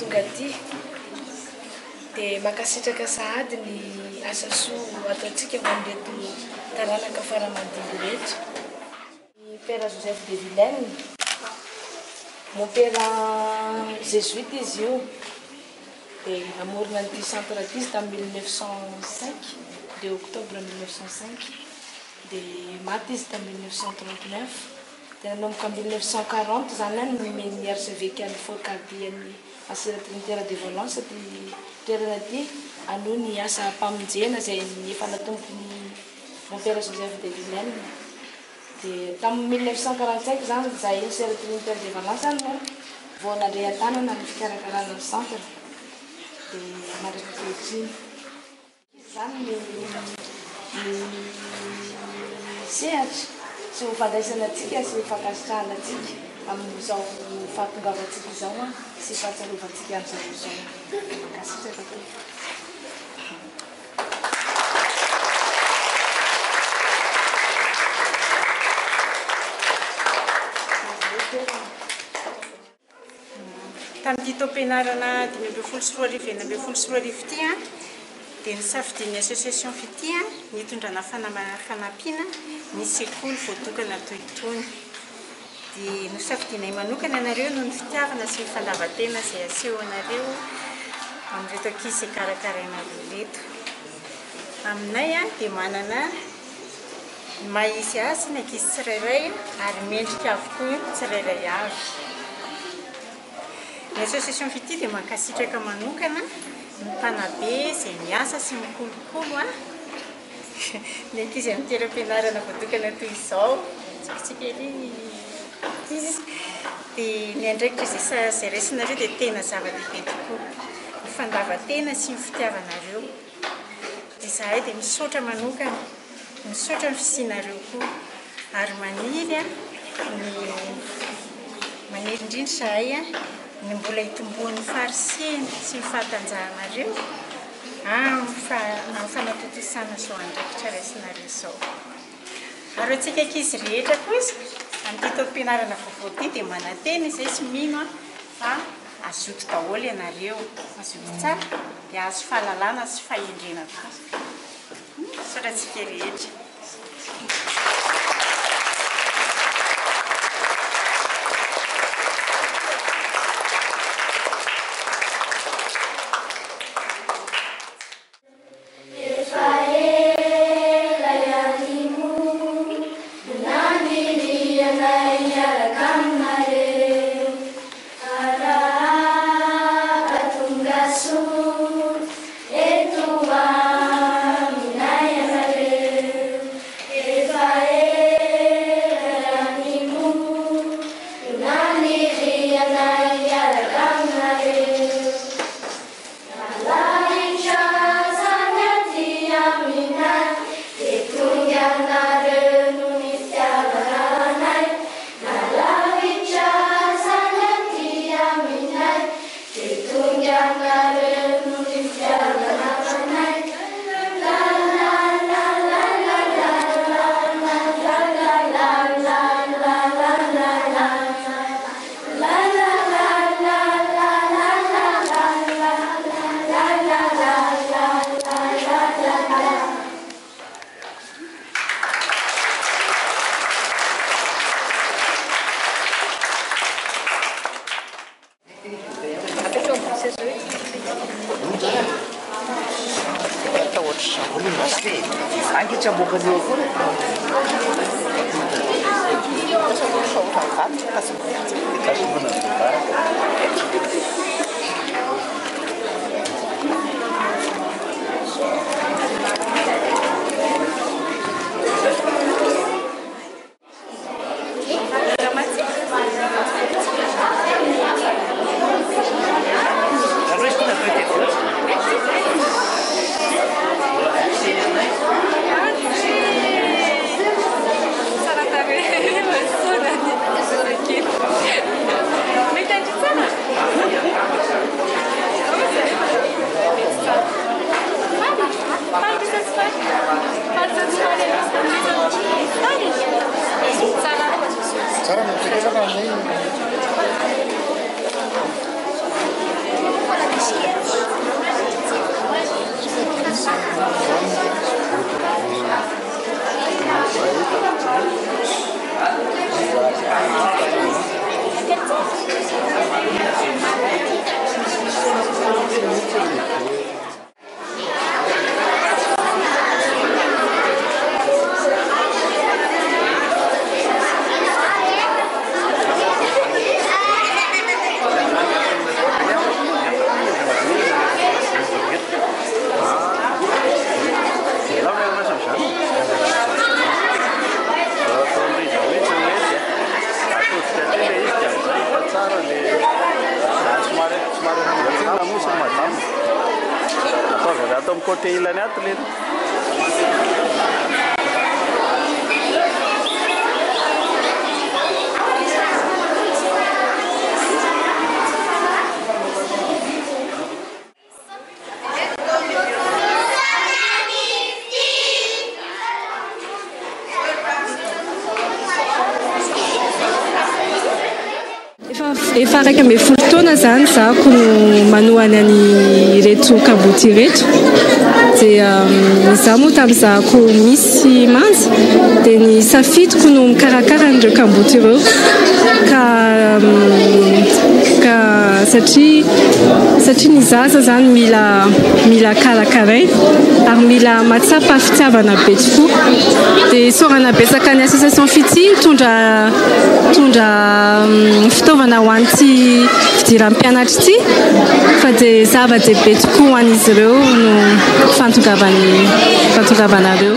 tonga aty dia makasitraka sahady ny asa soa ataontsika ho an'ireto taranaka fara-mandimby rehetra. Ny Père Joseph de Vilaine, mon père jésuite izy io, dia namorona an'ity centre ity izy tamin'ny 1905 dia octobre 1905 dia maty izy tamin'ny 1939 dia nanomboka 1940 zany any nomeny archevêque any Forcalquier-ny Assyrie Trinitaire de Valence ty toerana ty anoho ny asa mpamonjena izay efa natomboko ny mon père Joseph de Vilaine. Dia tamin'ny 1945 zany zay Assyrie Trinitaire de Valence no vao nandrea-tanana ny fikarakarana ny centre dia mandritra kehitriny zany ny sehatra sy ho fandraisana antsika sy ho fankasitrahana antsika amin'izao fahatongavantsika izao sy fahatsiarovantsika amin'izao izao. Makasitraka toy. Tamin'ity taom-pianarana 2024 ty dia nisafidian'ny association fity nitondrana fanampiana ny sekoly voatokana toy itony. Dia nisafidianay manokana anareo noho ny fitiavana sy ny fandavan-tena izay aseho anareo amin'ireto ankizy karakarainareo reto. Aminay dia manana mahisy azy ny ankizy tsirairay ary mendrika avokoa tsirairay avy. Ny association fity dia mankasitraka manokana ny mpanabe izay miasa sy mikolokolo ny ankizy amin'ny toeram-pianarana voatokana toy izao tsikotsika ery izy. Dia ny andraikitra izay raisinareo dia tena zava-dehibe tokoa ny fandavan-tena sy ny fitiavanareo. Dia izahay dia misaotra manokana, misaotra ny fisianareo koa ary maniry indrindra izahay ny mbola hitombohan'ny fariseny sy ny fahatanjahanareo amin'ny fanatotosana izao andraikitra raisinareo izao. Ary antsika ankizy rehetra kosa amin'ity taom-pianarana vaovao ity dia manantena izay tsy mino fa azoto daholo ianareo, azoto tsara dia azo fahalalana sy fahendrena koa. Saorantsika rehetra. lamosy madamo ataovy avy ato amin'ny côté ilany ato lena Efa araka ambe folo taona zany zako no manohany any reto kaboty reto dia za moa tamin'izako misy manja dia ny safidiko no mikarakara an'ireo kaboty ireo ka satria ny zaza zany mila karakaraina ary mila matsapa fitiavana be tokoa dia sorana betsaka ny association fity tondra fitaovana ho an'ity fidiram-pianatra ity fa dia zava-dehibe tokoa ho an'izy ireo no fantongavanareo.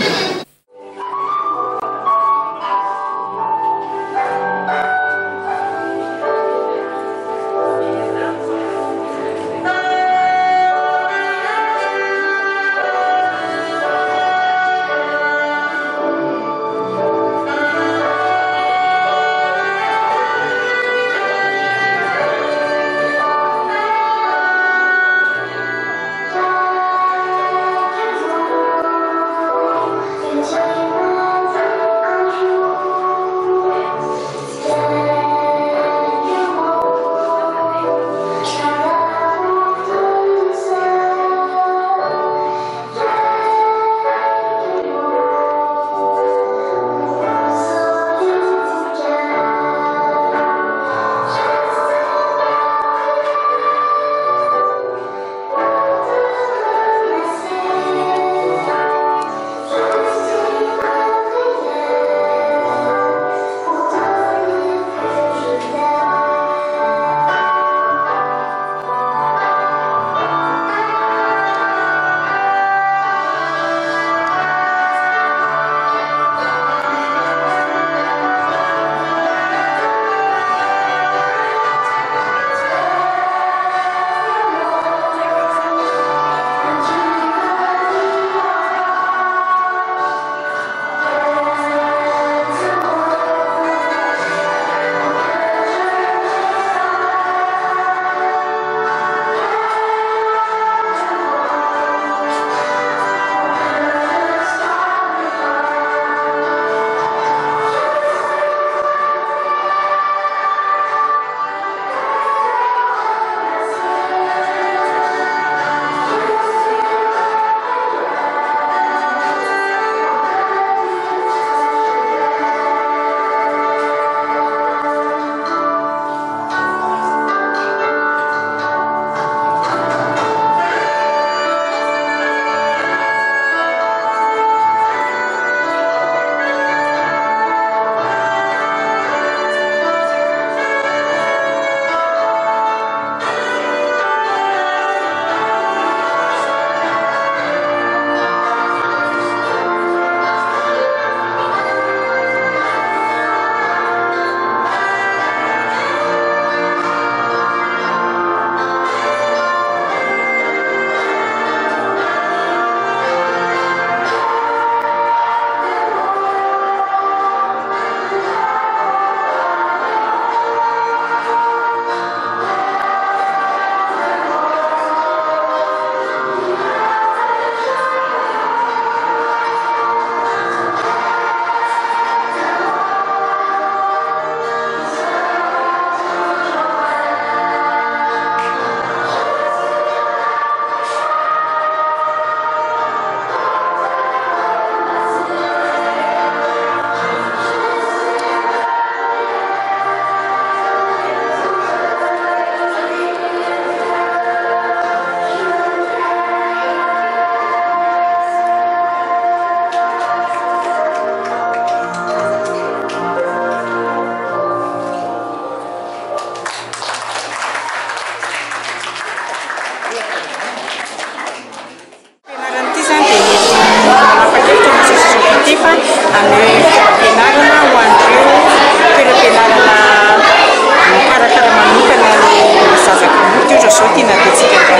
Tiana betsika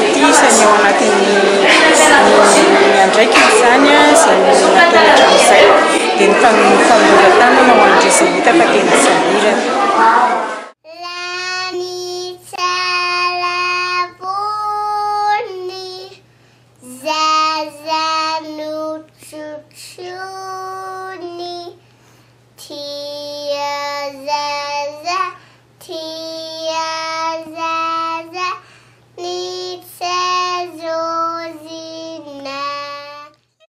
ity isany eo anatin'ny andraiky izany izay natao hatramin'izay dia ny fanoloran-tanana ho an'ireo izay hita fa tena sahirana.